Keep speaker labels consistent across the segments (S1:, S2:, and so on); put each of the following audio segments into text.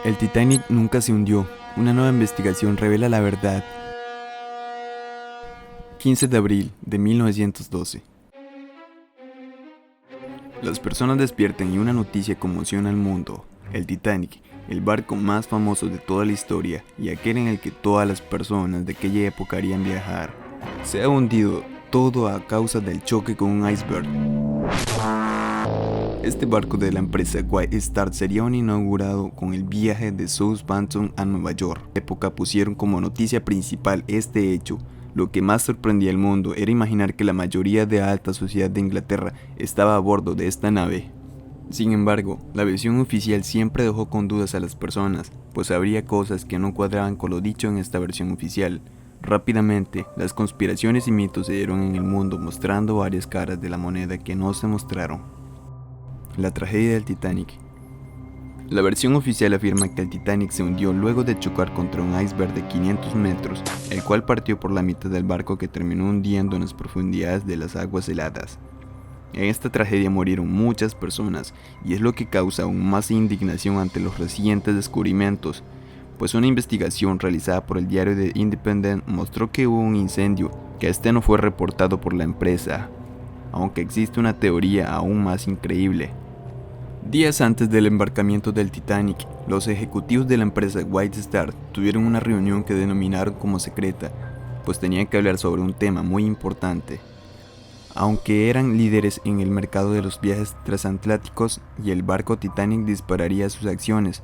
S1: El Titanic nunca se hundió. Una nueva investigación revela la verdad. 15 de abril de 1912. Las personas despiertan y una noticia conmociona al mundo. El Titanic, el barco más famoso de toda la historia y aquel en el que todas las personas de aquella época harían viajar, se ha hundido, todo a causa del choque con un iceberg. Este barco de la empresa White Star sería inaugurado con el viaje de Southampton a Nueva York. En la época pusieron como noticia principal este hecho. Lo que más sorprendía al mundo era imaginar que la mayoría de la alta sociedad de Inglaterra estaba a bordo de esta nave. Sin embargo, la versión oficial siempre dejó con dudas a las personas, pues habría cosas que no cuadraban con lo dicho en esta versión oficial. Rápidamente, las conspiraciones y mitos se dieron en el mundo, mostrando varias caras de la moneda que no se mostraron. La tragedia del Titanic. La versión oficial afirma que el Titanic se hundió luego de chocar contra un iceberg de 500 metros, el cual partió por la mitad del barco que terminó hundiendo en las profundidades de las aguas heladas. En esta tragedia murieron muchas personas y es lo que causa aún más indignación ante los recientes descubrimientos, pues una investigación realizada por el diario The Independent mostró que hubo un incendio, que este no fue reportado por la empresa, aunque existe una teoría aún más increíble. Días antes del embarcamiento del Titanic, los ejecutivos de la empresa White Star tuvieron una reunión que denominaron como secreta, pues tenían que hablar sobre un tema muy importante. Aunque eran líderes en el mercado de los viajes transatlánticos y el barco Titanic dispararía sus acciones,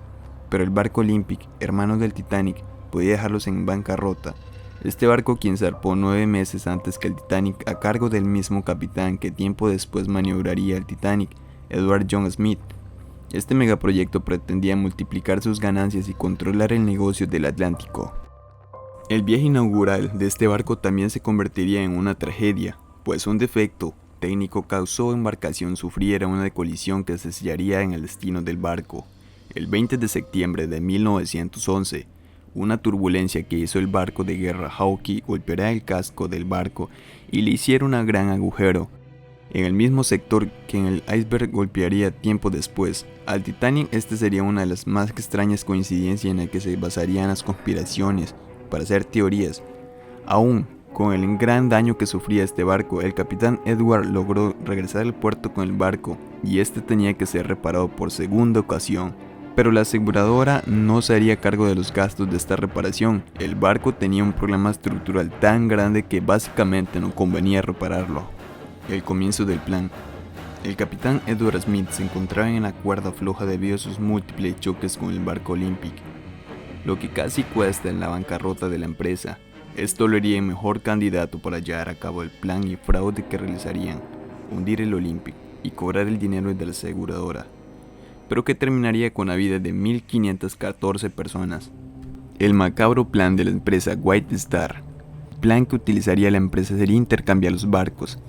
S1: pero el barco Olympic, hermano del Titanic, podía dejarlos en bancarrota. Este barco, quien zarpó 9 meses antes que el Titanic a cargo del mismo capitán que tiempo después maniobraría el Titanic, Edward John Smith. Este megaproyecto pretendía multiplicar sus ganancias y controlar el negocio del Atlántico. El viaje inaugural de este barco también se convertiría en una tragedia, pues un defecto técnico causó que la embarcación sufriera una colisión que se sellaría en el destino del barco. El 20 de septiembre de 1911, una turbulencia que hizo el barco de guerra Hawke golpeara el casco del barco y le hiciera un gran agujero en el mismo sector que en el iceberg golpearía tiempo después. Al Titanic, este sería una de las más extrañas coincidencias en la que se basarían las conspiraciones para hacer teorías. Aún con el gran daño que sufría este barco, el capitán Edward logró regresar al puerto con el barco y este tenía que ser reparado por segunda ocasión. Pero la aseguradora no se haría cargo de los gastos de esta reparación. El barco tenía un problema estructural tan grande que básicamente no convenía repararlo. El comienzo del plan. El capitán Edward Smith se encontraba en la cuerda floja debido a sus múltiples choques con el barco Olympic, lo que casi cuesta en la bancarrota de la empresa. Esto lo haría el mejor candidato para llevar a cabo el plan y fraude que realizarían, hundir el Olympic y cobrar el dinero de la aseguradora, pero que terminaría con la vida de 1514 personas. El macabro plan de la empresa White Star. El plan que utilizaría la empresa sería intercambiar los barcos.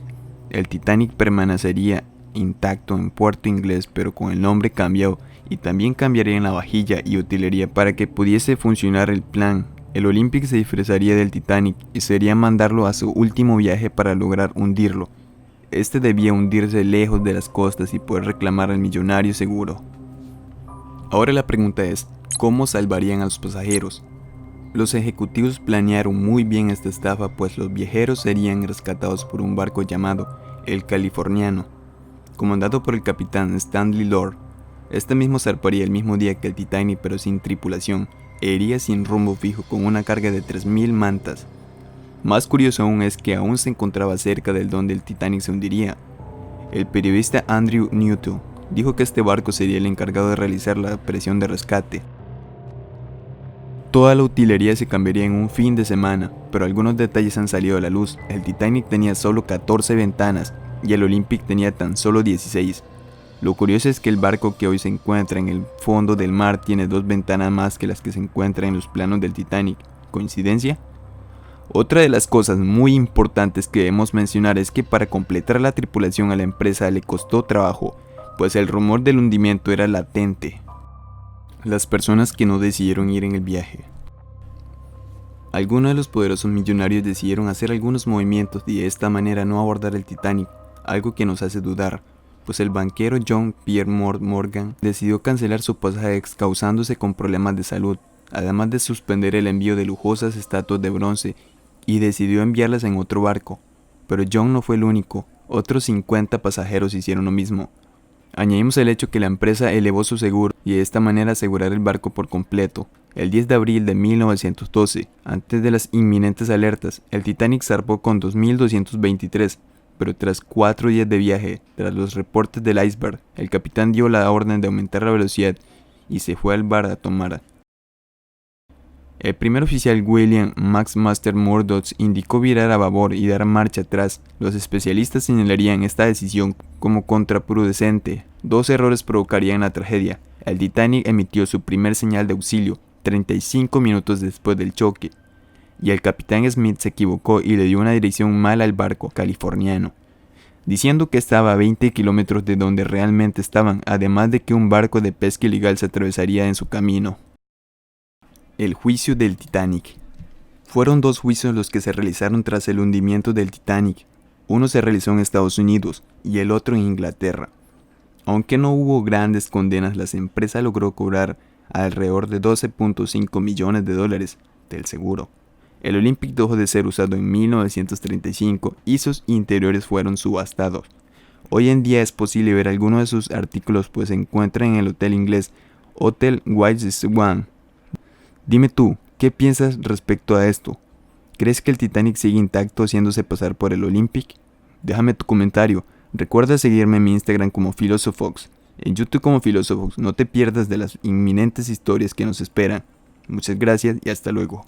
S1: El Titanic permanecería intacto en puerto inglés, pero con el nombre cambiado, y también cambiaría en la vajilla y utilería para que pudiese funcionar el plan. El Olympic se disfrazaría del Titanic y sería mandarlo a su último viaje para lograr hundirlo. Este debía hundirse lejos de las costas y poder reclamar al millonario seguro. Ahora la pregunta es, ¿cómo salvarían a los pasajeros? Los ejecutivos planearon muy bien esta estafa, pues los viajeros serían rescatados por un barco llamado el Californiano, comandado por el capitán Stanley Lord. Este mismo zarparía el mismo día que el Titanic, pero sin tripulación, e iría sin rumbo fijo con una carga de 3000 mantas. Más curioso aún es que aún se encontraba cerca del donde el Titanic se hundiría. El periodista Andrew Newton dijo que este barco sería el encargado de realizar la operación de rescate. Toda la utilería se cambiaría en un fin de semana, pero algunos detalles han salido a la luz. El Titanic tenía solo 14 ventanas y el Olympic tenía tan solo 16. Lo curioso es que el barco que hoy se encuentra en el fondo del mar tiene 2 ventanas más que las que se encuentran en los planos del Titanic. ¿Coincidencia? Otra de las cosas muy importantes que debemos mencionar es que para completar la tripulación a la empresa le costó trabajo, pues el rumor del hundimiento era latente. Las personas que no decidieron ir en el viaje. Algunos de los poderosos millonarios decidieron hacer algunos movimientos y de esta manera no abordar el Titanic, algo que nos hace dudar. pues el banquero John Pierre Morgan decidió cancelar su pasaje excausándose con problemas de salud, además de suspender el envío de lujosas estatuas de bronce y decidió enviarlas en otro barco. Pero John no fue el único, otros 50 pasajeros hicieron lo mismo. Añadimos el hecho que la empresa elevó su seguro y de esta manera asegurar el barco por completo. El 10 de abril de 1912, antes de las inminentes alertas, el Titanic zarpó con 2.223, pero tras 4 días de viaje, tras los reportes del iceberg, el capitán dio la orden de aumentar la velocidad y se fue al bar a tomar. El primer oficial William Max Master Murdoch indicó virar a babor y dar marcha atrás. Los especialistas señalarían esta decisión como contraproducente. 2 errores provocarían la tragedia. El Titanic emitió su primer señal de auxilio 35 minutos después del choque, y el capitán Smith se equivocó y le dio una dirección mala al barco californiano, diciendo que estaba a 20 kilómetros de donde realmente estaban, además de que un barco de pesca ilegal se atravesaría en su camino. El juicio del Titanic. Fueron 2 juicios los que se realizaron tras el hundimiento del Titanic. Uno se realizó en Estados Unidos y el otro en Inglaterra. Aunque no hubo grandes condenas, la empresa logró cobrar alrededor de $12.5 millones del seguro. El Olympic dejó de ser usado en 1935 y sus interiores fueron subastados. Hoy en día es posible ver algunos de sus artículos, pues se encuentran en el hotel inglés Hotel White Swan. Dime tú, ¿qué piensas respecto a esto? ¿Crees que el Titanic sigue intacto haciéndose pasar por el Olympic? Déjame tu comentario. Recuerda seguirme en mi Instagram como Philosophox, en YouTube como Philosophox. No te pierdas de las inminentes historias que nos esperan. Muchas gracias y hasta luego.